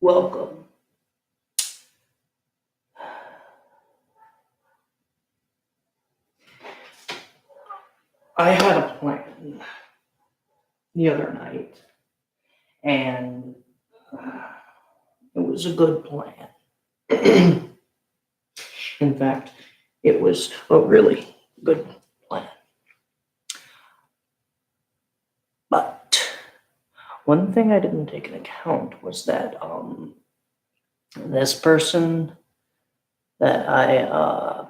Welcome. I had a plan the other night, and it was a good plan. In fact, it was a really good plan. But one thing I didn't take into account was that this person that I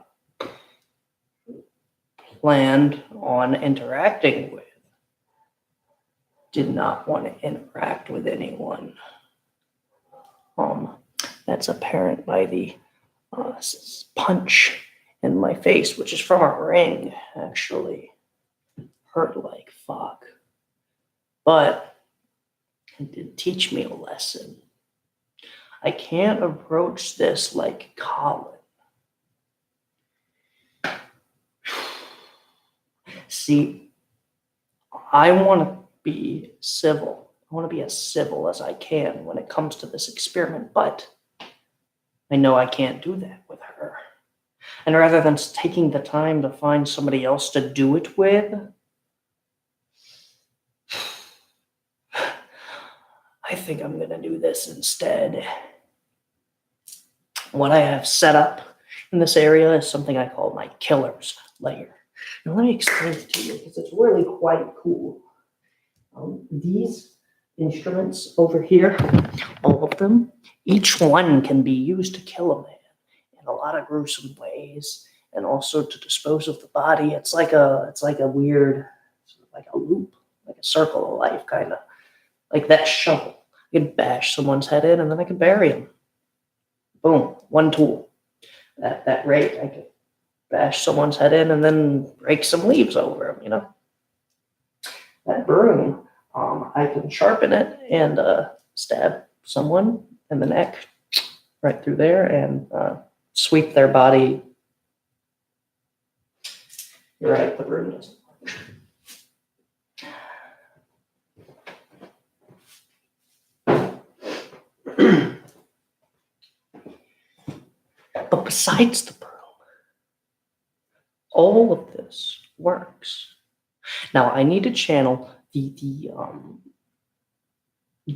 planned on interacting with did not want to interact with anyone. That's apparent by the punch in my face, which is from a ring, actually. Hurt like fuck. But it did teach me a lesson. I can't approach this like Colin. See, I want to be civil. I want to be as civil as I can when it comes to this experiment, but I know I can't do that with her. And rather than taking the time to find somebody else to do it with, I think I'm going to do this instead. What I have set up in this area is something I call my killer's lair. Now, let me explain it to you because it's really quite cool. These instruments over here, all of them, each one can be used to kill a man in a lot of gruesome ways, and also to dispose of the body. It's like a weird, like a loop, like a circle of life, kind of like that shovel. I could bash someone's head in, and then I could bury him. Boom, one tool. That rake, I could bash someone's head in, and then rake some leaves over him. That broom, I can sharpen it and stab someone in the neck right through there and sweep their body. You're right, the broom doesn't work. But besides the broom, all of this works. Now I need to channel the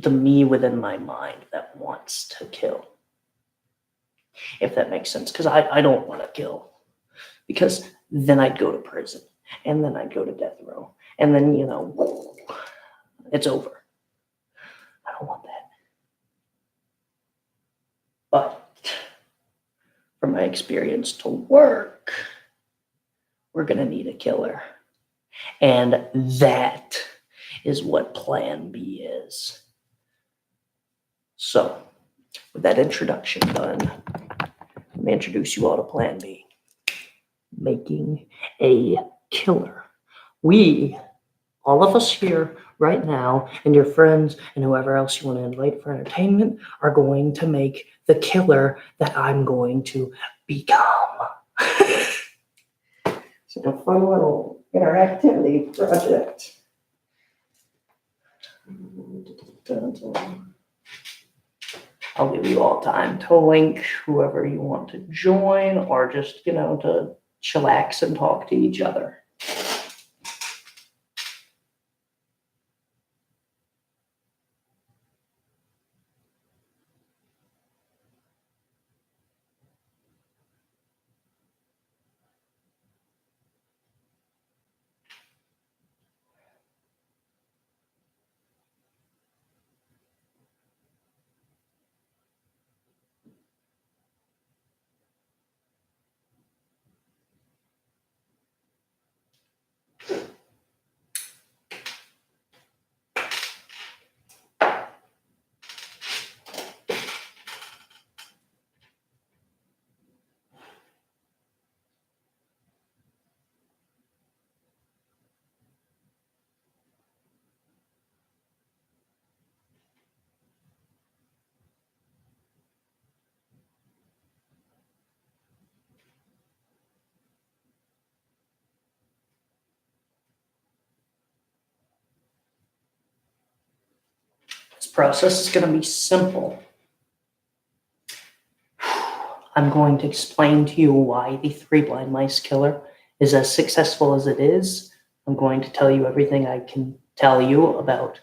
me within my mind that wants to kill, if that makes sense, because I don't want to kill, because then I'd go to prison, and then I'd go to death row, and then it's over. I don't want that. But from my experience to work, we're gonna need a killer, and that is what Plan B is. So, with that introduction done, let me introduce you all to Plan B. Making a killer. We, all of us here right now, and your friends and whoever else you want to invite for entertainment, are going to make the killer that I'm going to become. So a fun little interactivity project. I'll give you all time to link whoever you want to join, or just, to chillax and talk to each other. This process is going to be simple I'm going to explain to you why the Three Blind Mice Killer is as successful as it is. I'm going to tell you everything I can tell you about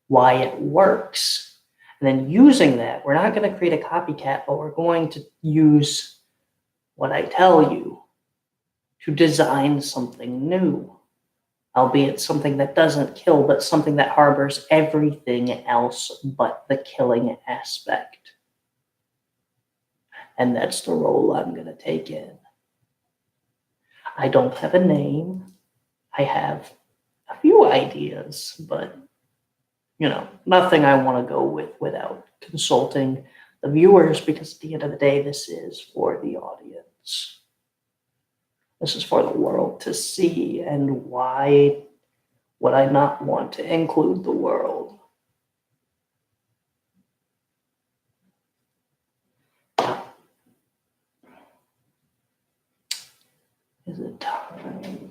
why it works. And then using that, we're not going to create a copycat, but we're going to use what I tell you to design something new, albeit something that doesn't kill, but something that harbors everything else but the killing aspect. And that's the role I'm going to take in. I don't have a name. I have a few ideas, but nothing I want to go with without consulting the viewers, because at the end of the day, this is for the audience. This is for the world to see, and why would I not want to include the world? Is it time?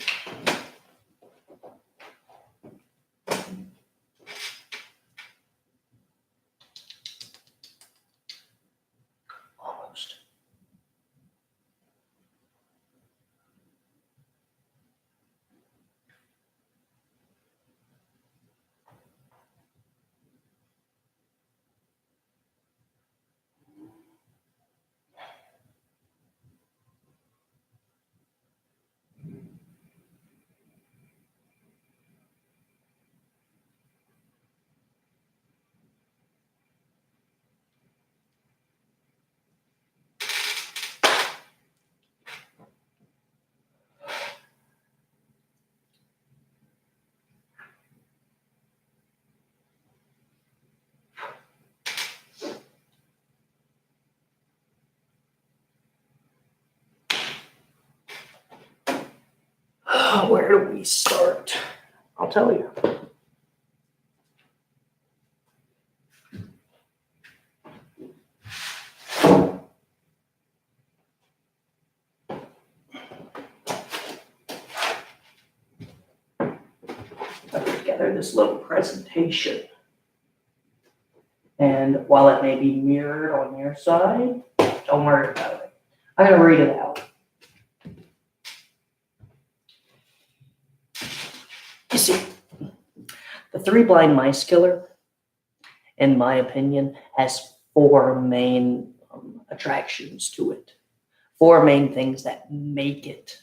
Almost. Where do we start? I'll tell you. I put together this little presentation. And while it may be mirrored on your side, don't worry about it. I'm going to read it out. You see, the Three Blind Mice Killer, in my opinion, has four main attractions to it. Four main things that make it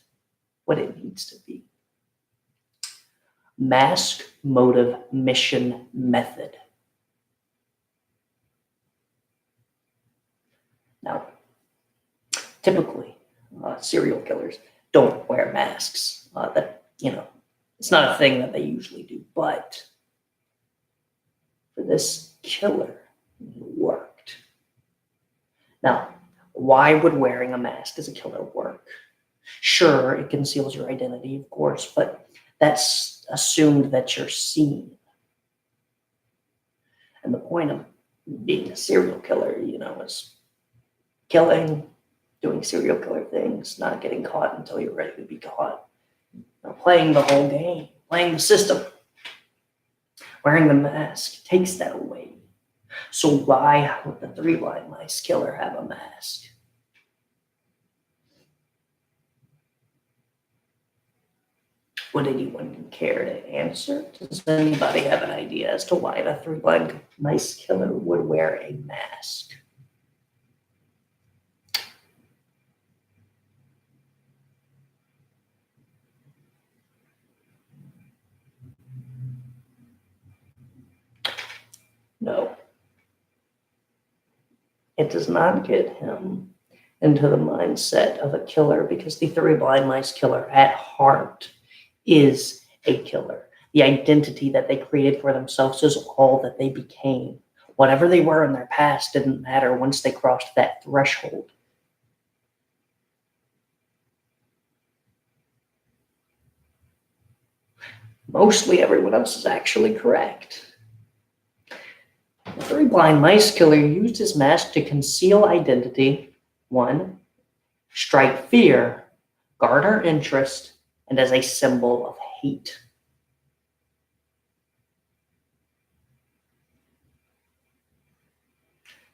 what it needs to be. Mask, motive, mission, method. Now, typically, serial killers don't wear masks. It's not a thing that they usually do, but for this killer, it worked. Now, why would wearing a mask as a killer work? Sure, it conceals your identity, of course, but that's assumed that you're seen. And the point of being a serial killer, is killing, doing serial killer things, not getting caught until you're ready to be caught. Playing the whole game, playing the system. Wearing the mask takes that away. So why would the Three Blind Mice Killer have a mask? Would anyone care to answer? Does anybody have an idea as to why the Three Blind Mice Killer would wear a mask? No. It does not get him into the mindset of a killer, because the Three Blind Mice Killer at heart is a killer. The identity that they created for themselves is all that they became. Whatever they were in their past didn't matter once they crossed that threshold. Mostly everyone else is actually correct. The Three Blind Mice Killer used his mask to conceal identity, 1, strike fear, garner interest, and as a symbol of hate.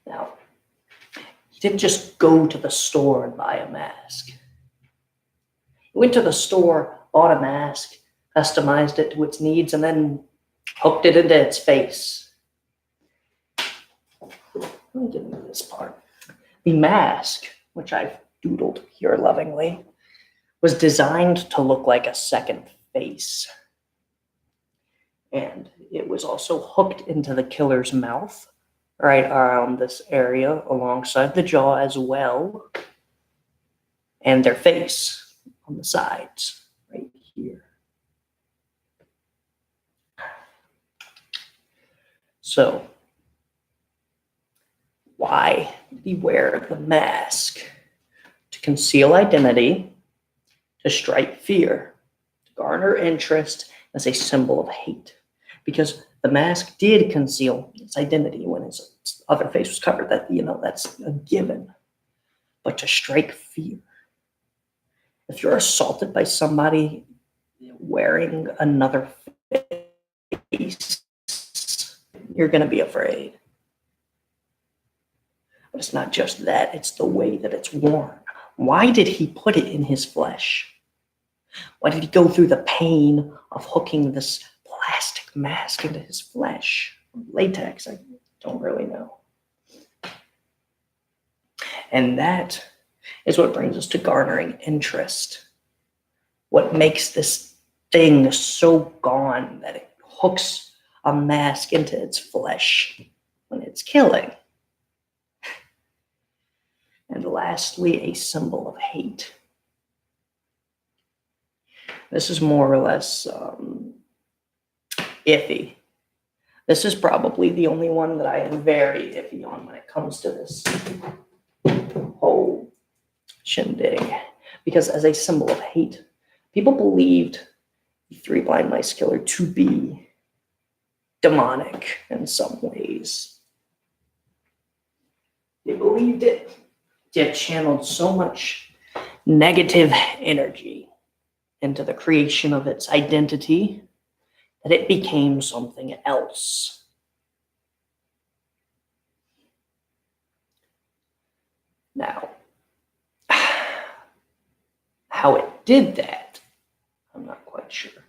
Now, he didn't just go to the store and buy a mask. He went to the store, bought a mask, customized it to its needs, and then hooked it into its face. Let me get into this part. The mask, which I've doodled here lovingly, was designed to look like a second face. And it was also hooked into the killer's mouth, right around this area, alongside the jaw as well, and their face on the sides, right here. So, why did he wear the mask? To conceal identity, to strike fear, to garner interest as a symbol of hate. Because the mask did conceal its identity when its other face was covered. That's a given. But to strike fear. If you're assaulted by somebody wearing another face, you're going to be afraid. But it's not just that, it's the way that it's worn. Why did he put it in his flesh? Why did he go through the pain of hooking this plastic mask into his flesh? Latex, I don't really know. And that is what brings us to garnering interest. What makes this thing so gone that it hooks a mask into its flesh when it's killing. And lastly, a symbol of hate. This is more or less iffy. This is probably the only one that I am very iffy on when it comes to this whole shindig. Because as a symbol of hate, people believed the Three Blind Mice Killer to be demonic in some ways. They believed it to have channeled so much negative energy into the creation of its identity that it became something else. Now, how it did that, I'm not quite sure.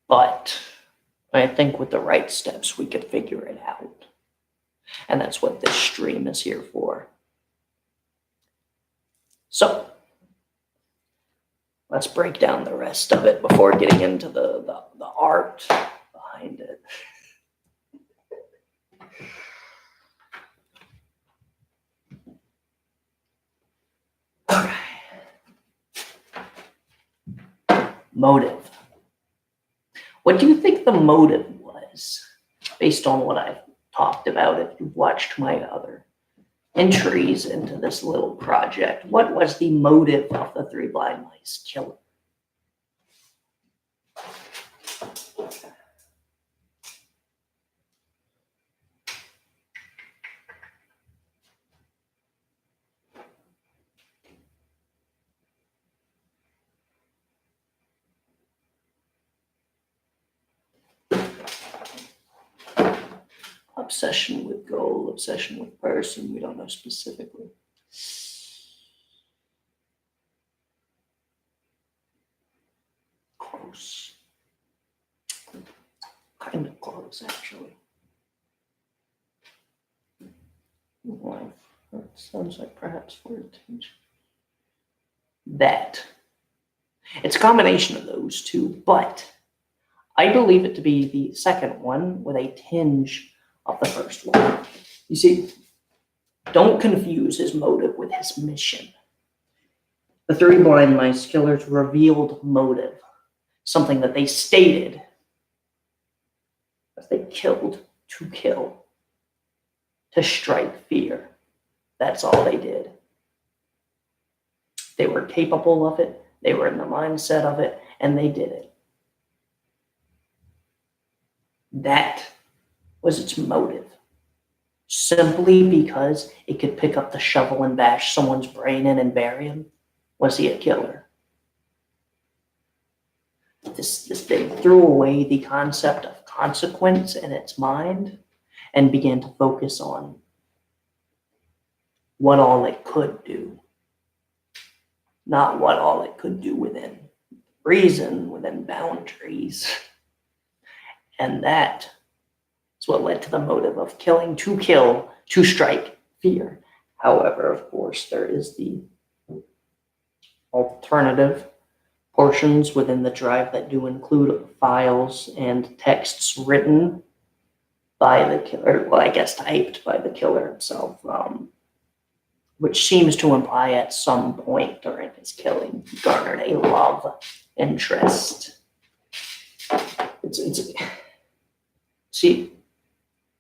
But I think with the right steps, we could figure it out. And that's what this stream is here for. So, let's break down the rest of it before getting into the art behind it. Okay. Motive. What do you think the motive was, based on what I've talked about? If you've watched my other entries into this little project, what was the motive of the Three Blind Mice Killer? Obsession with goal, obsession with person, we don't know specifically. Close. Kind of close, actually. Life. That sounds like perhaps for attention. That. It's a combination of those two, but I believe it to be the second one with a tinge of the first one. You see, don't confuse his motive with his mission. The Three Blind Mice Killer's revealed motive, something that they stated, that they killed to kill, to strike fear. That's all they did. They were capable of it, they were in the mindset of it, and they did it. That was its motive. Simply because it could pick up the shovel and bash someone's brain in and bury him, was he a killer? This thing threw away the concept of consequence in its mind and began to focus on what all it could do, not what all it could do within reason, within boundaries. And that is what led to the motive of killing, to kill, to strike, fear. However, of course, there is the alternative portions within the drive that do include files and texts written by the killer, well, I guess typed by the killer himself, which seems to imply at some point during his killing, he garnered a love interest. See,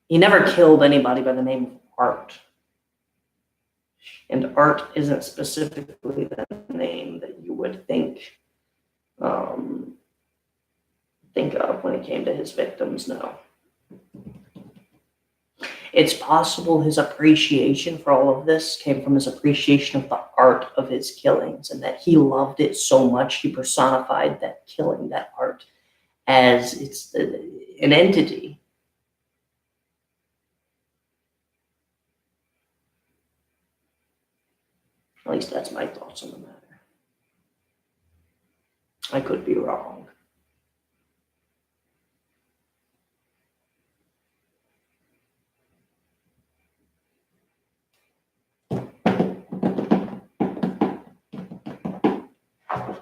he never killed anybody by the name of Art. And Art isn't specifically the name that you would think of when it came to his victims, no. It's possible his appreciation for all of this came from his appreciation of the art of his killings, and that he loved it so much he personified that killing, that art, as an entity. At least that's my thoughts on the matter. I could be wrong.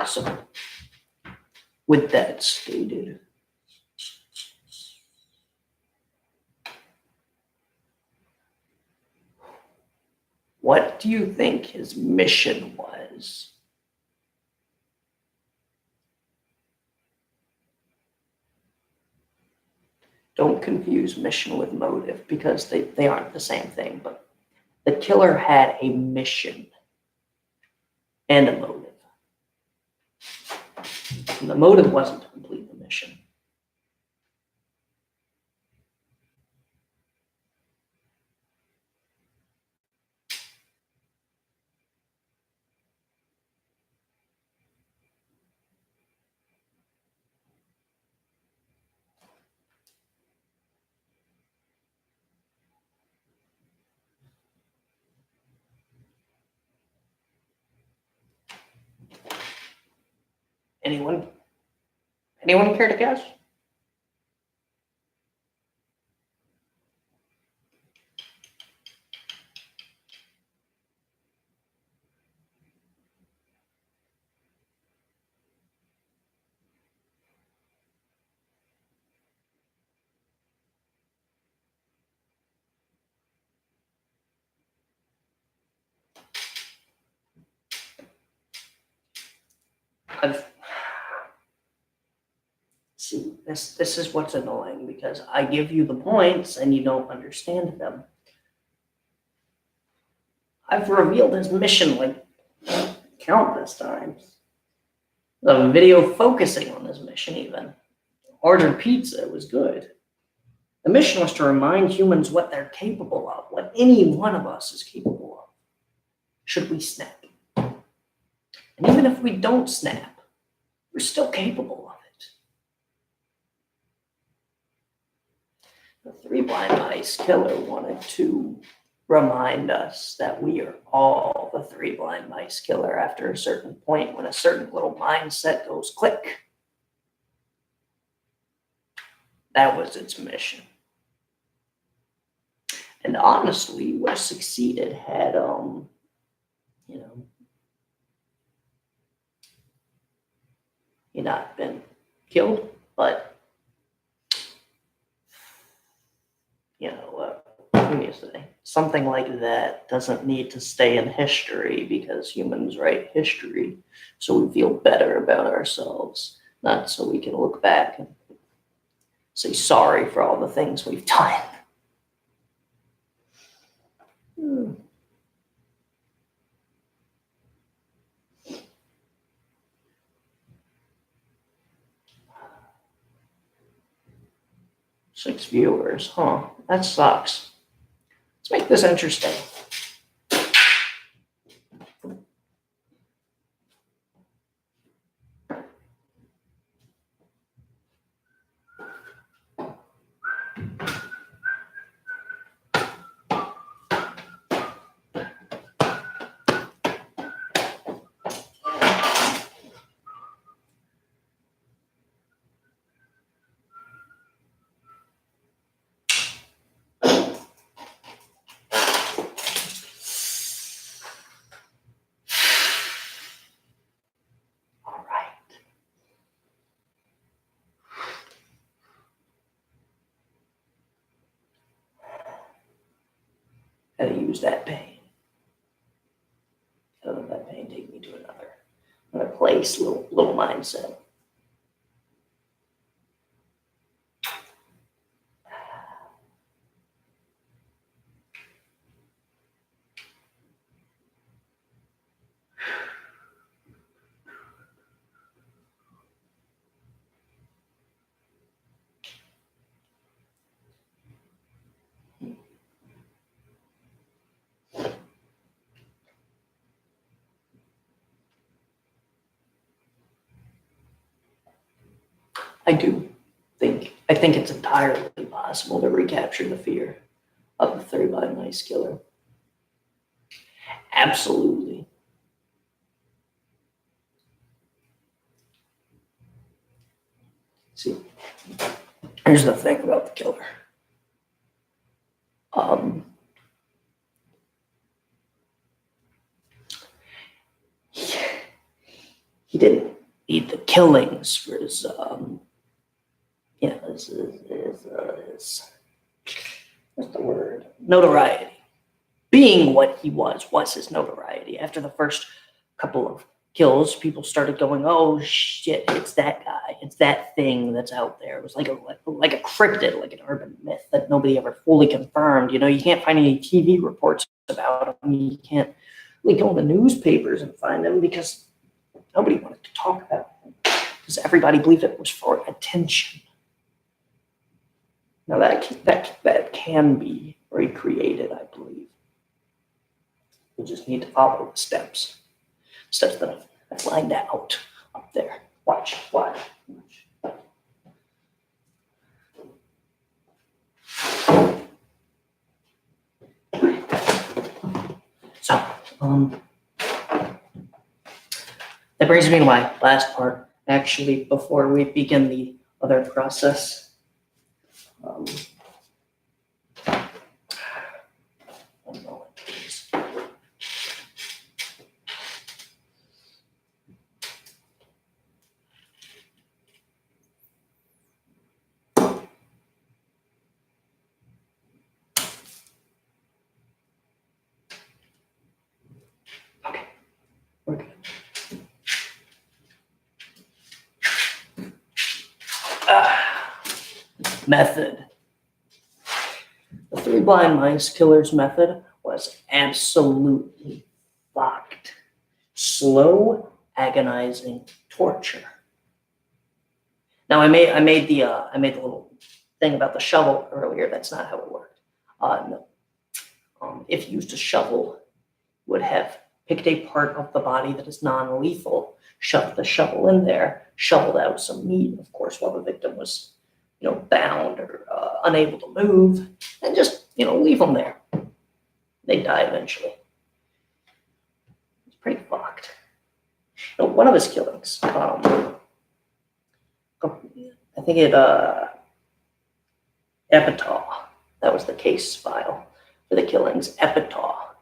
So, with that stated, what do you think his mission was? Don't confuse mission with motive, because they aren't the same thing, but the killer had a mission and a motive. And the motive wasn't to complete the mission. Anyone care to guess? See, this is what's annoying, because I give you the points and you don't understand them. I've revealed his mission like countless times. The video focusing on his mission even. Ordered pizza was good. The mission was to remind humans what they're capable of, what any one of us is capable of, should we snap. And even if we don't snap, we're still capable of it. The Three Blind Mice killer wanted to remind us that we are all the Three Blind Mice killer after a certain point, when a certain little mindset goes click. That was its mission. And honestly, would have succeeded had, he not been killed. But, what can you say? Something like that doesn't need to stay in history, because humans write history so we feel better about ourselves, not so we can look back and say sorry for all the things we've done. Six viewers, huh? That sucks. Let's make this interesting. gotta use that pain. Gotta let that pain take me to another place, little mindset. I think it's entirely possible to recapture the fear of the 3 blind mice killer. Absolutely. See, here's the thing about the killer. He didn't need the killings for his what's the word? Notoriety. Being what he was his notoriety. After the first couple of kills, people started going, "Oh shit, it's that guy. It's that thing that's out there." It was like a cryptid, like an urban myth that nobody ever fully confirmed. You know, you can't find any TV reports about him. You can't really go in the newspapers and find them because nobody wanted to talk about him because everybody believed it was for attention. Now that can be recreated, I believe. We just need to follow the steps that I've lined out up there. Watch. So, that brings me to my last part. Actually, before we begin the other process, one moment, please. Okay, we're good. Method. The 3 blind mice killer's method was absolutely fucked. Slow, agonizing torture. Now I made the little thing about the shovel earlier. That's not how it worked. No. If you used a shovel, would have picked a part of the body that is non-lethal, shoved the shovel in there, shoveled out some meat, of course, while the victim was, bound or unable to move, and just, leave them there. They die eventually. It's pretty fucked. One of his killings, I think it, Epitaph, that was the case file for the killings, Epitaph.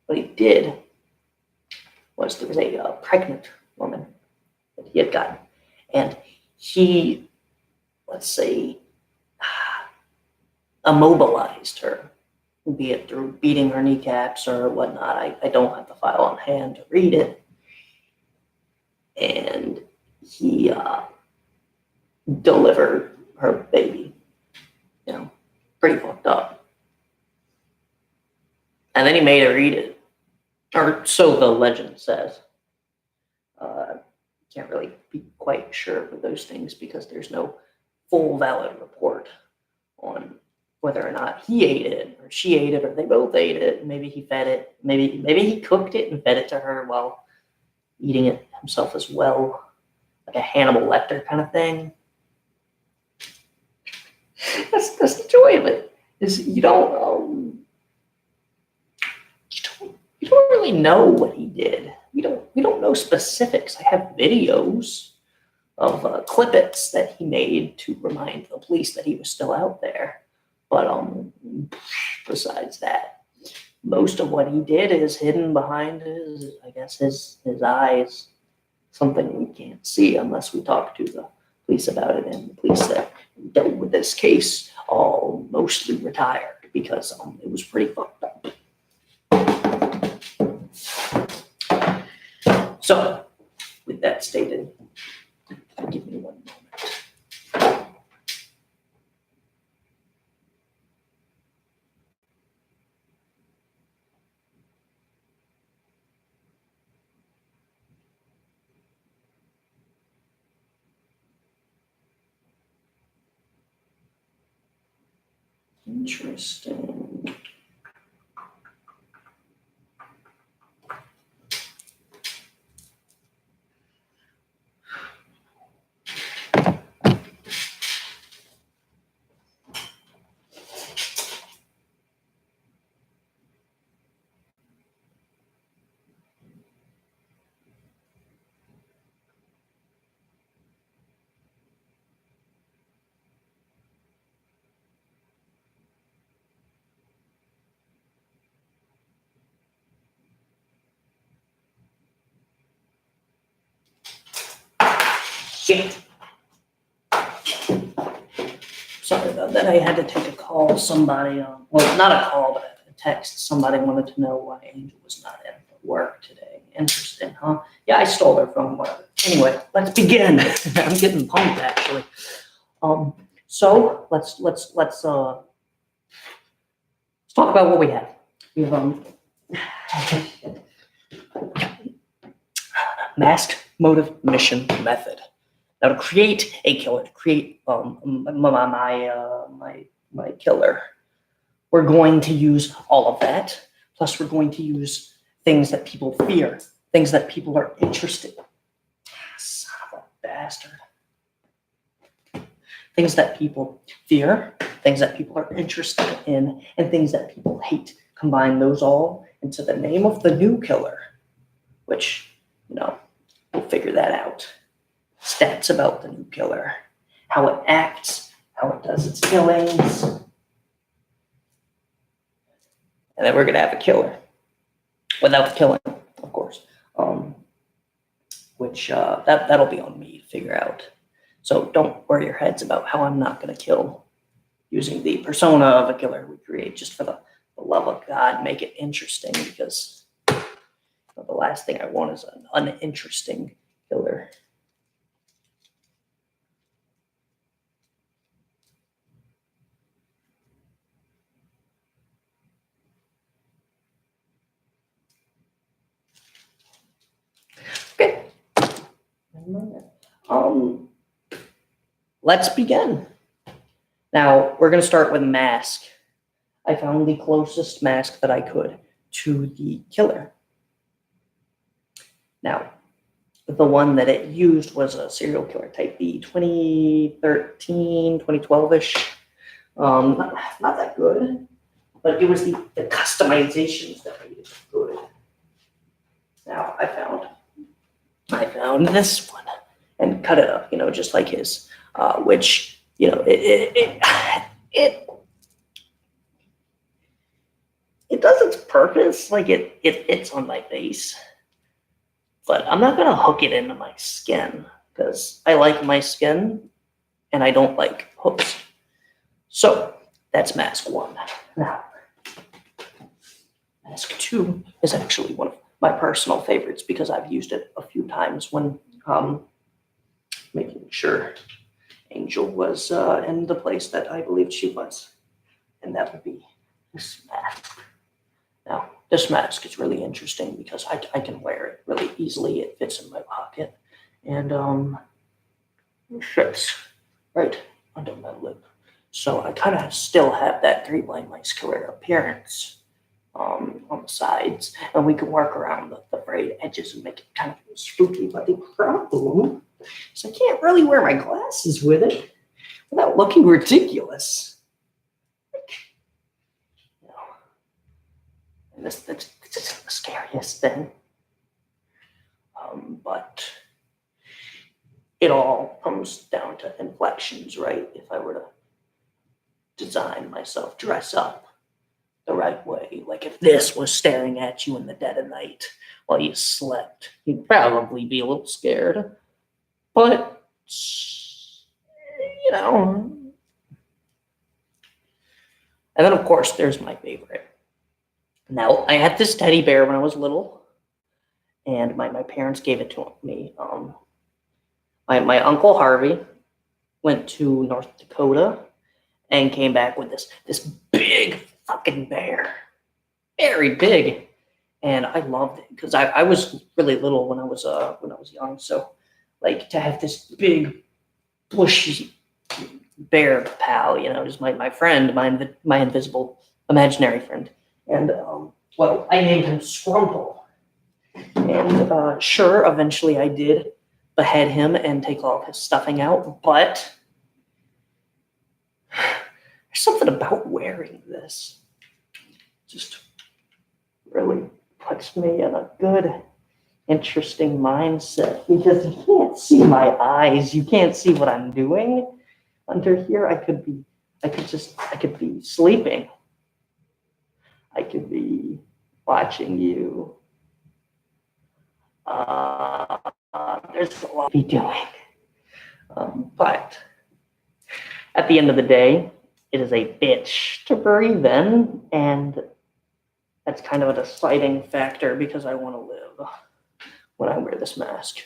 What he did was there was a pregnant woman that he had gotten, and he, let's say, immobilized her, be it through beating her kneecaps or whatnot. I don't have the file on hand to read it. And he delivered her baby, pretty fucked up. And then he made her eat it, or so the legend says. Can't really be quite sure with those things because there's no full valid report on whether or not he ate it or she ate it or they both ate it. Maybe he fed it. Maybe he cooked it and fed it to her while eating it himself as well, like a Hannibal Lecter kind of thing. That's the joy of it. Is you don't really know what he did. We don't know specifics. I have videos of clippets that he made to remind the police that he was still out there. But besides that, most of what he did is hidden behind his eyes. Something we can't see unless we talk to the police about it, and the police that dealt with this case all mostly retired because it was pretty fucked up. So, with that stated, give me 1 moment. Interesting. Shit. Sorry about that. I had to take a call. Somebody, well, not a call, but a text. Somebody wanted to know why Angel was not at work today. Interesting, huh? Yeah, I stole her phone. Whatever. Anyway, let's begin. I'm getting pumped actually. So let's talk about what we have. We have masked motive mission method. Now, to create a killer, to create my killer, we're going to use all of that. Plus, we're going to use things that people fear, things that people are interested in. Son of a bastard. Things that people fear, things that people are interested in, and things that people hate. Combine those all into the name of the new killer, which, we'll figure that out. Stats about the new killer, how it acts, how it does its killings. And then we're going to have a killer without the killing, of course, which that'll be on me to figure out. So don't worry your heads about how I'm not going to kill using the persona of a killer we create just for the love of God. Make it interesting, because the last thing I want is an uninteresting killer. Okay. Let's begin. Now, we're going to start with mask. I found the closest mask that I could to the killer. Now, the one that it used was a serial killer type B, 2013, 2012-ish. Not that good, but it was the customizations that made it good. Now, I found this one and cut it up, just like his, which, it does its purpose, like it fits on my face, but I'm not gonna hook it into my skin because I like my skin and I don't like hooks. So that's mask 1. Now, mask 2 is actually one of my personal favorites because I've used it a few times when making sure Angel was in the place that I believed she was, and that would be this mask. Now, this mask is really interesting because I can wear it really easily. It fits in my pocket, and it fits right under my lip. So I kind of still have that 3 Blind Mice Career appearance on the sides, and we can work around the frayed edges and make it kind of spooky. But the problem is I can't really wear my glasses with it without looking ridiculous. And that's the scariest thing. But it all comes down to inflections, right? If I were to design myself, dress up the right way, like if this was staring at you in the dead of night while you slept, you'd probably be a little scared. But, And then, of course, there's my favorite. Now, I had this teddy bear when I was little, and my parents gave it to me. My uncle Harvey went to North Dakota and came back with this big fucking bear, very big, and I loved it because I was really little when I was young, so like to have this big bushy bear pal, just my friend, my invisible imaginary friend, and well, I named him Scrumple, and sure, eventually I did behead him and take all of his stuffing out, but there's something about wearing this just really puts me in a good, interesting mindset because you can't see my eyes, you can't see what I'm doing under here. I could be sleeping. I could be watching you. There's a lot to be doing. But at the end of the day, it is a bitch to breathe in, and that's kind of a deciding factor because I want to live when I wear this mask.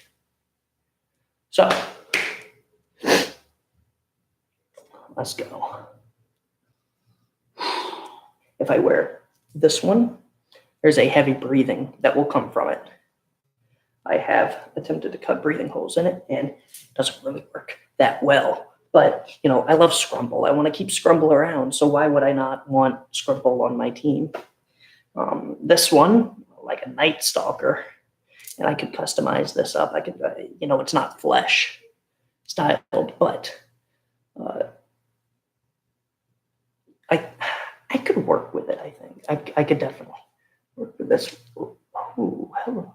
So, let's go. If I wear this one, there's a heavy breathing that will come from it. I have attempted to cut breathing holes in it, and it doesn't really work that well. But, I love Scrumble. I want to keep Scrumble around, so why would I not want Scrumble on my team? This one, like a Night Stalker, and I could customize this up. I could, it's not flesh styled, but I could work with it, I think. I could definitely work with this. Oh, hello.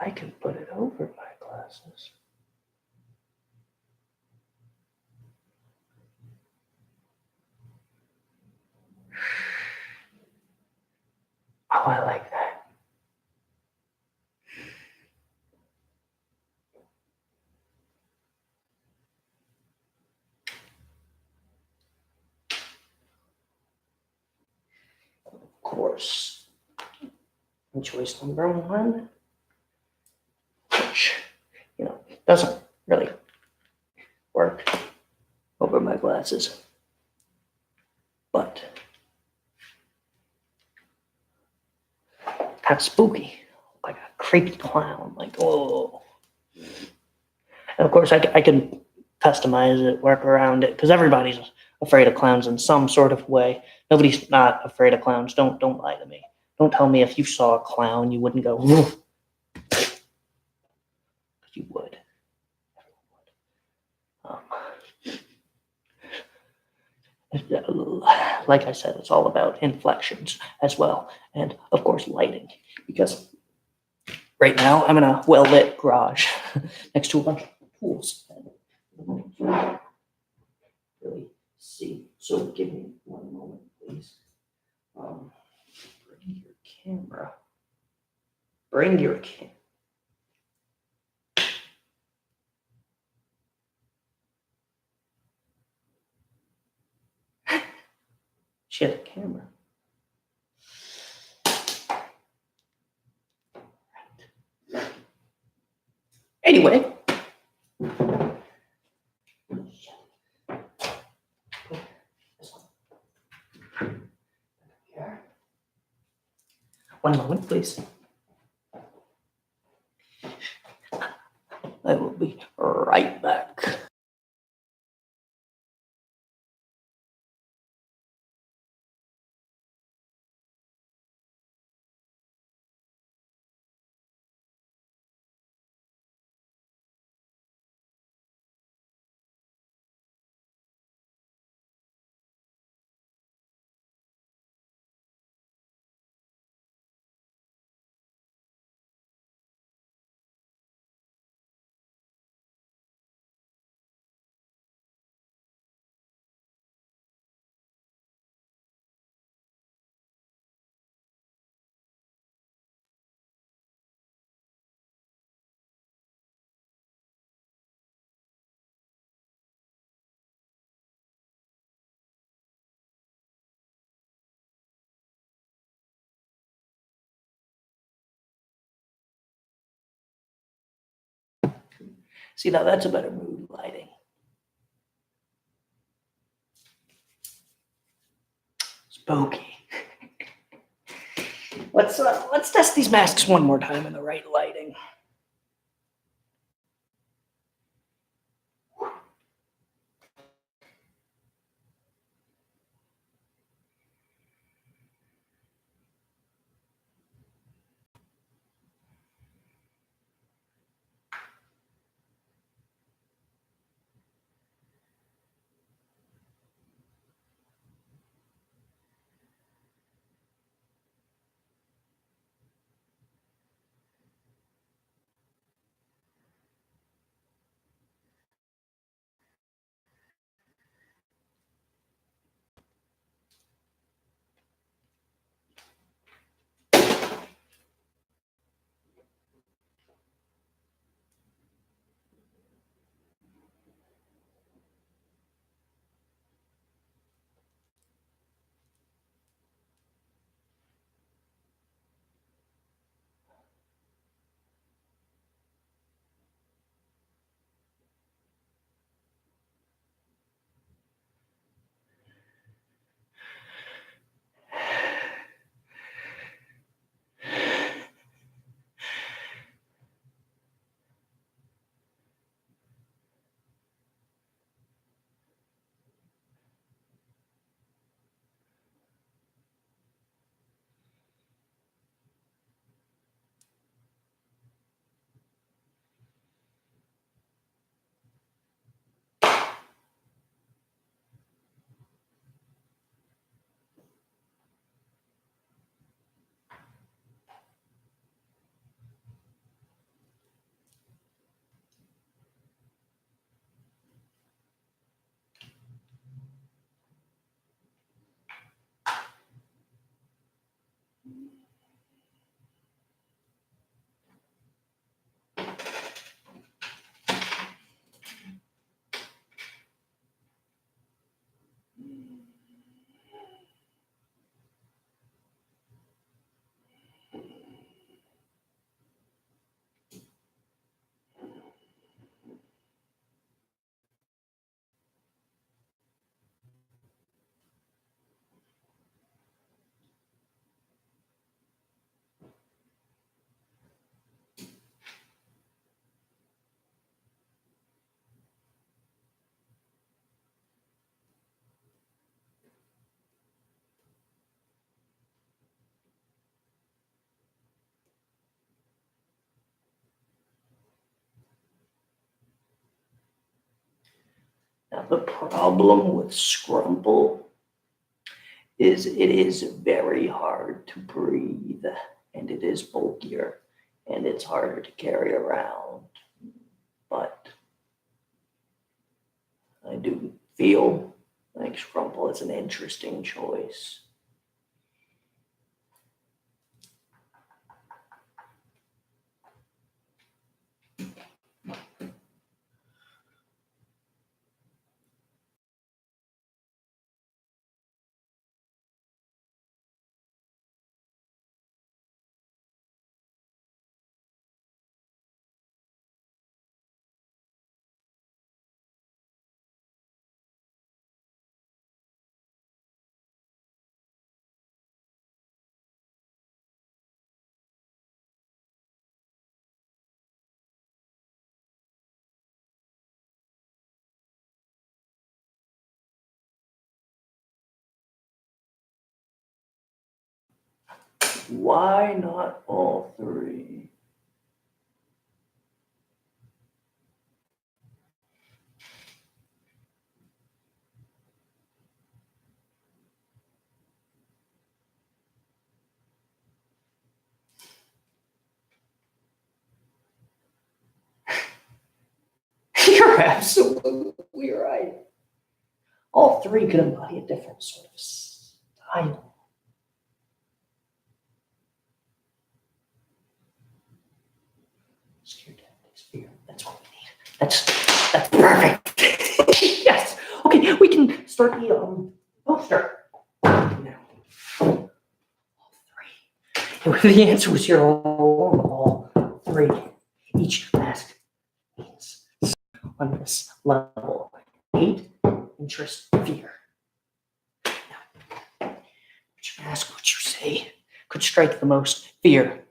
I can put it over my glasses. Oh, I like that. Of course, choice number one, which, doesn't really work over my glasses, but kind of spooky, like a creepy clown, like, oh. And of course, I can customize it, work around it, because everybody's afraid of clowns in some sort of way. Nobody's not afraid of clowns. Don't lie to me. Don't tell me if you saw a clown, you wouldn't go, woof. You would. Like I said, it's all about inflections as well. And of course, lighting, because right now I'm in a well-lit garage next to a bunch of pools. Really see. So give me one moment, please. Bring your camera. Bring your camera. She has a camera. Anyway. One moment, please. I will be right back. See, now that's a better mood lighting. Spooky. Let's test these masks one more time in the right lighting. Now, the problem with Scrumple is it is very hard to breathe, and it is bulkier, and it's harder to carry around. But I do feel like Scrumple is an interesting choice. Why not all three? You're absolutely right. All three could embody a different sort of style. Scared to have fear. That's what we need. That's perfect. Yes. Okay, we can start the poster now. All three. The answer was here all along. All three. Each mask means on this level. Hate, interest, fear. Now, would you ask what you say could strike the most fear?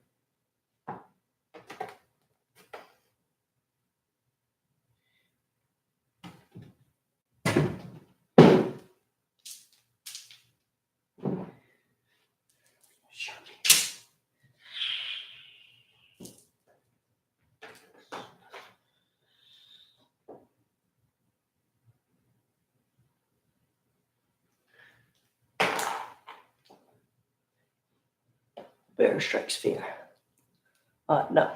Bear strikes fear. No,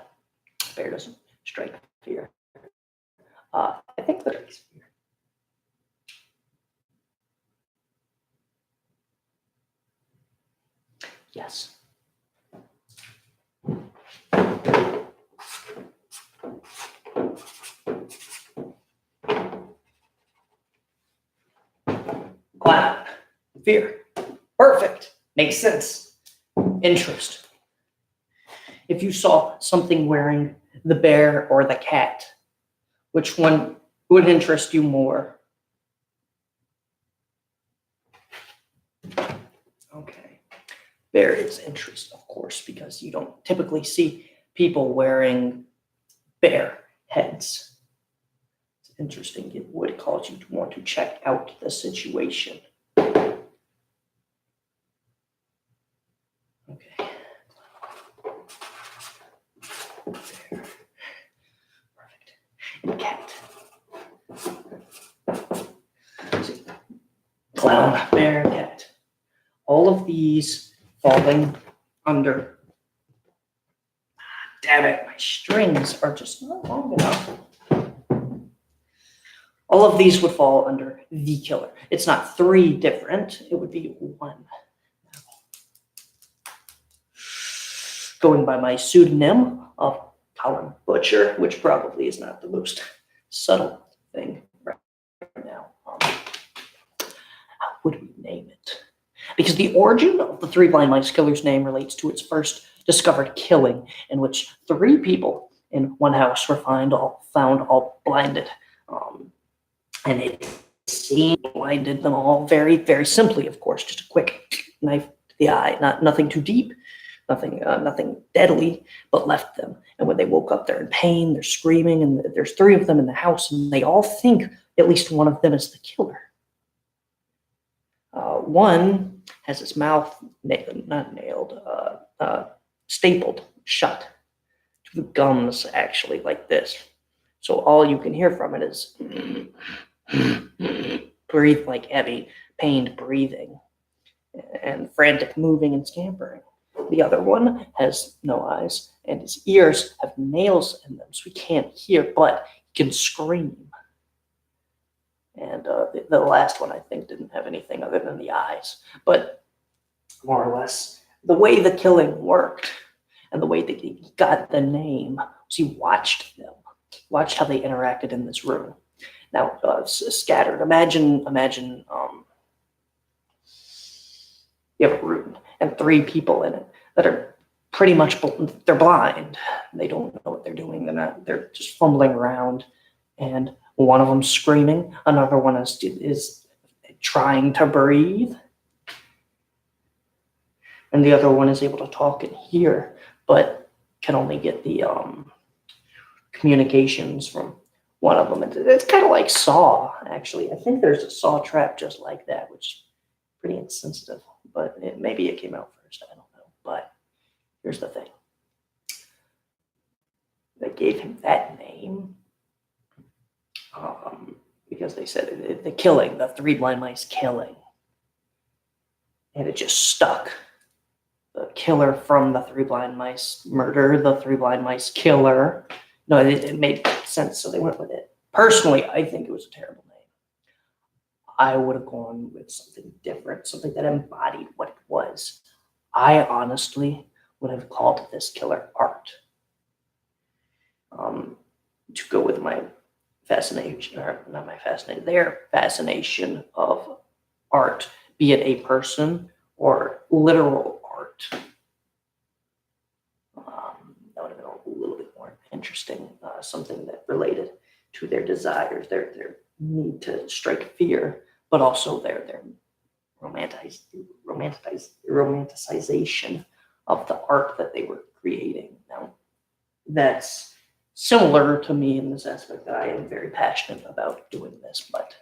bear doesn't strike fear. I think that strikes fear. Yes. Clown. Fear. Perfect. Makes sense. Interest. If you saw something wearing the bear or the cat, which one would interest you more? Okay. Bear is interest, of course, because you don't typically see people wearing bear heads. It's interesting. It would cause you to want to check out the situation. Okay. Bear. Perfect. And cat. See. Clown, bear, cat. All of these falling under. Damn it, my strings are just not long enough. All of these would fall under the killer. It's not three different, it would be one. Going by my pseudonym of Colin Butcher, which probably is not the most subtle thing right now. How would we name it? Because the origin of the Three Blind Mice killer's name relates to its first discovered killing, in which 3 people in one house were found all blinded. And it seemed blinded them all very, very simply, of course, just a quick knife to the eye, nothing too deep, nothing deadly, but left them. And when they woke up, they're in pain, they're screaming, and there's 3 of them in the house, and they all think at least one of them is the killer. One has his mouth stapled shut to the gums, actually, like this. So all you can hear from it is breathe like heavy, pained breathing, and frantic moving and scampering. The other one has no eyes, and his ears have nails in them, so he can't hear, but he can scream. And the last one, I think, didn't have anything other than the eyes. But more or less, the way the killing worked and the way that he got the name was he watched them, watched how they interacted in this room. Now, scattered. Imagine you have a room and 3 people in it that are pretty much, they're blind. They don't know what they're doing. They're just fumbling around. And one of them's screaming. Another one is trying to breathe. And the other one is able to talk and hear, but can only get the communications from one of them. It's kind of like Saw, actually. I think there's a Saw trap just like that, which is pretty insensitive. But maybe it came out first. I don't know. But here's the thing. They gave him that name because they said the killing, the 3 blind mice killing. And it just stuck. The killer from the 3 blind mice murder, the 3 blind mice killer. No, it made sense, so they went with it. Personally, I think it was a terrible name. I would have gone with something different, something that embodied what it was. I honestly would have called this killer Art. To go with my fascination, or not my fascination, their fascination of art, be it a person or literal art. That would have been a little bit more interesting, something that related to their desires, their need to strike fear, but also their romanticization of the art that they were creating. Now, that's similar to me in this aspect that I am very passionate about doing this, but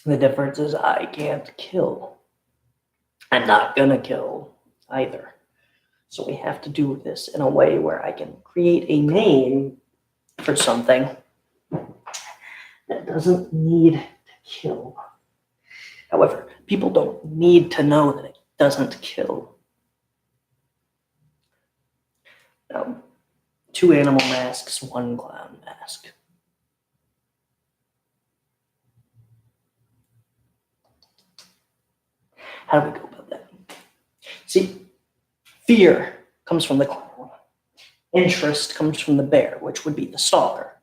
the difference is I can't kill. I'm not gonna kill either. So we have to do this in a way where I can create a name for something that doesn't need to kill. However, people don't need to know that it doesn't kill. Now, 2 animal masks, 1 clown mask. How do we go about that? See, fear comes from the clown. Interest comes from the bear, which would be the stalker.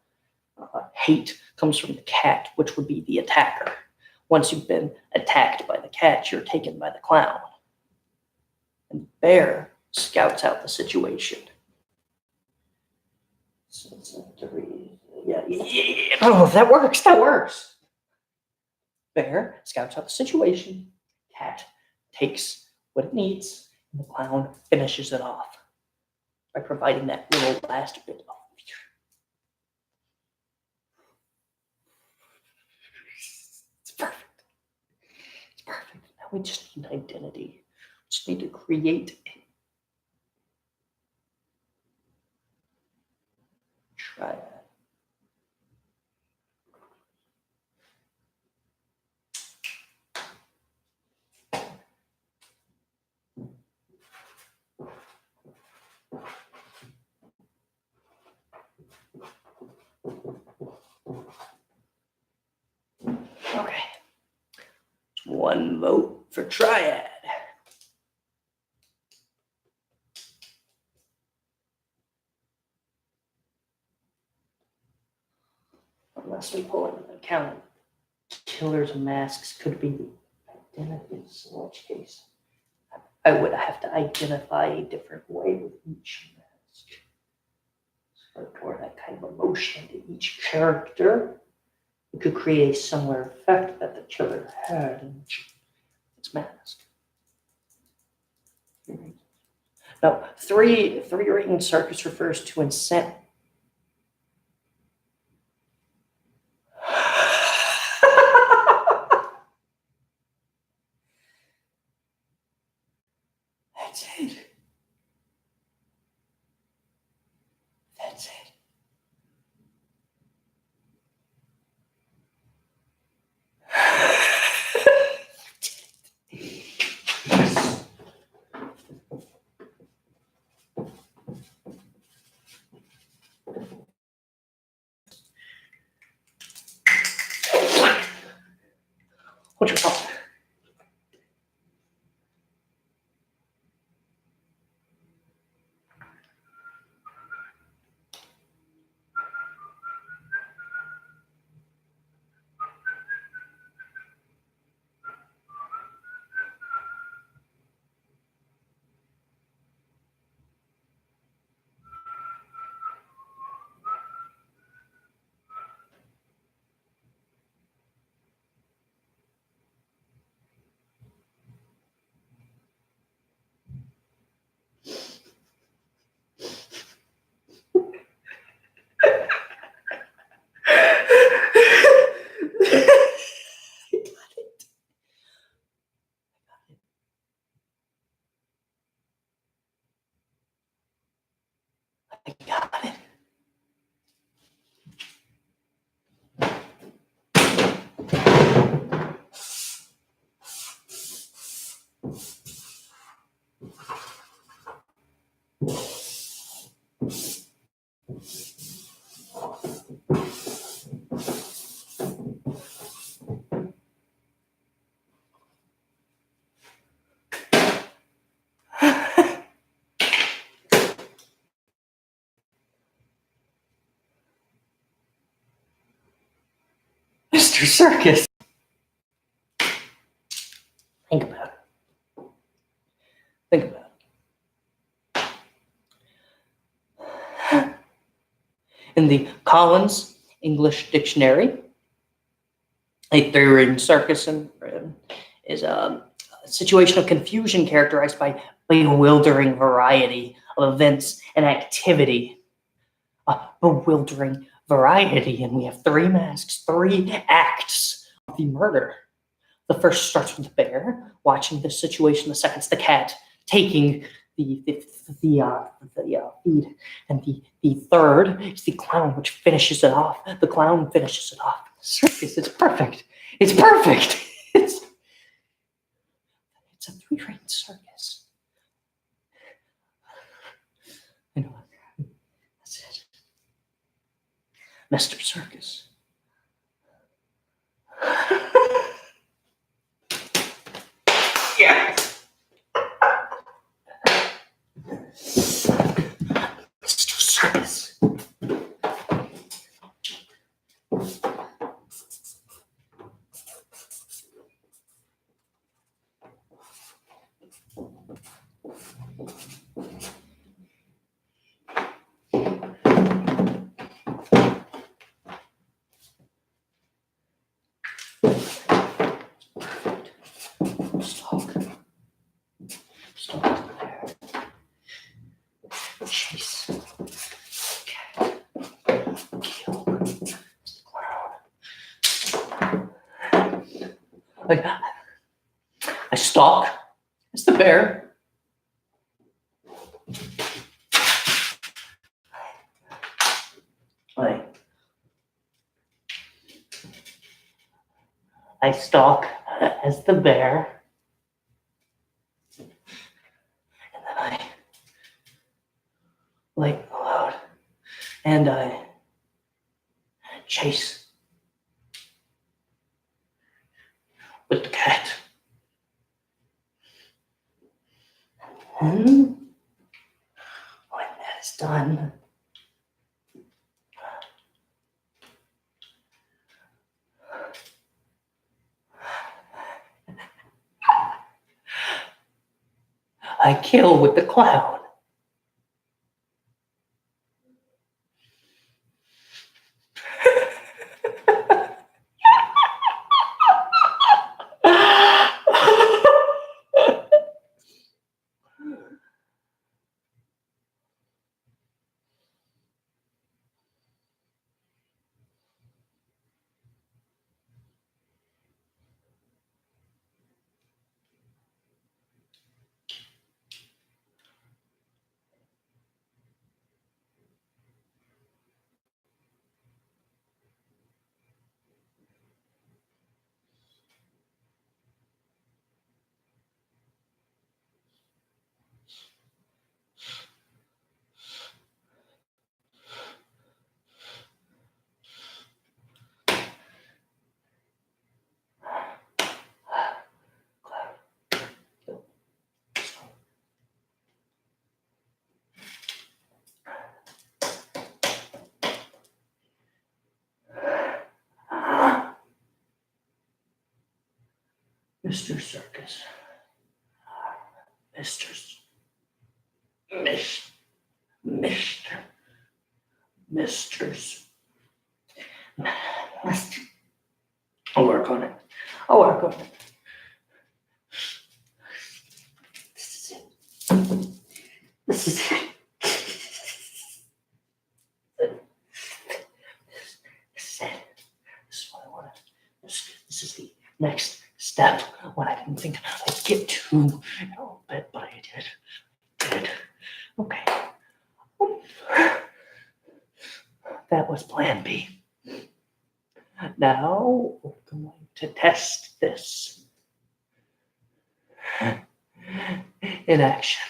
Hate comes from the cat, which would be the attacker. Once you've been attacked by the cat, you're taken by the clown. And the bear scouts out the situation. Yeah. Oh, that works. Bear scouts out the situation. Cat takes what it needs, and the clown finishes it off by providing that little last bit of fear. It's perfect. It's perfect. Now we just need identity. We just need to create a triad. Okay. 1 vote for triad. Unless we pull into account, killers' masks could be the identities, in which case I would have to identify a different way with each mask. So pour that kind of emotion into each character. It could create a similar effect that the killer had in its mask. Now, three-ring circus refers to insanity. That's it. That's it. What's your thought? I got it. Mr. Circus. Think about it. Think about it. In the Collins English Dictionary, a three-ring circus is a situation of confusion characterized by bewildering variety of events and activity. A bewildering variety, and we have three masks, three acts of the murder. The first starts with the bear watching the situation. The second's the cat taking the feed, and the third is the clown, which finishes it off. The clown finishes it off. Circus, it's perfect. It's perfect. It's a three-ring circus. I know. That's it. Mr. Circus. Yeah. Mr. Circus. Stop. Stop there. Chase. Cat. Kill. Clown. I stalk. It's the bear. I stalk as the bear. And then I like loud. And I chase with the cat. And when that is done, I kill with the clown. Mr. Circus. Mr. Mr. Misters. I'll work on it. I'll work on it. This is it. This is it. This is it. This is what I wanted. This is the next step. When I didn't think I'd get to a little bit, but I did. Okay. That was plan B. Now we're going to test this in action.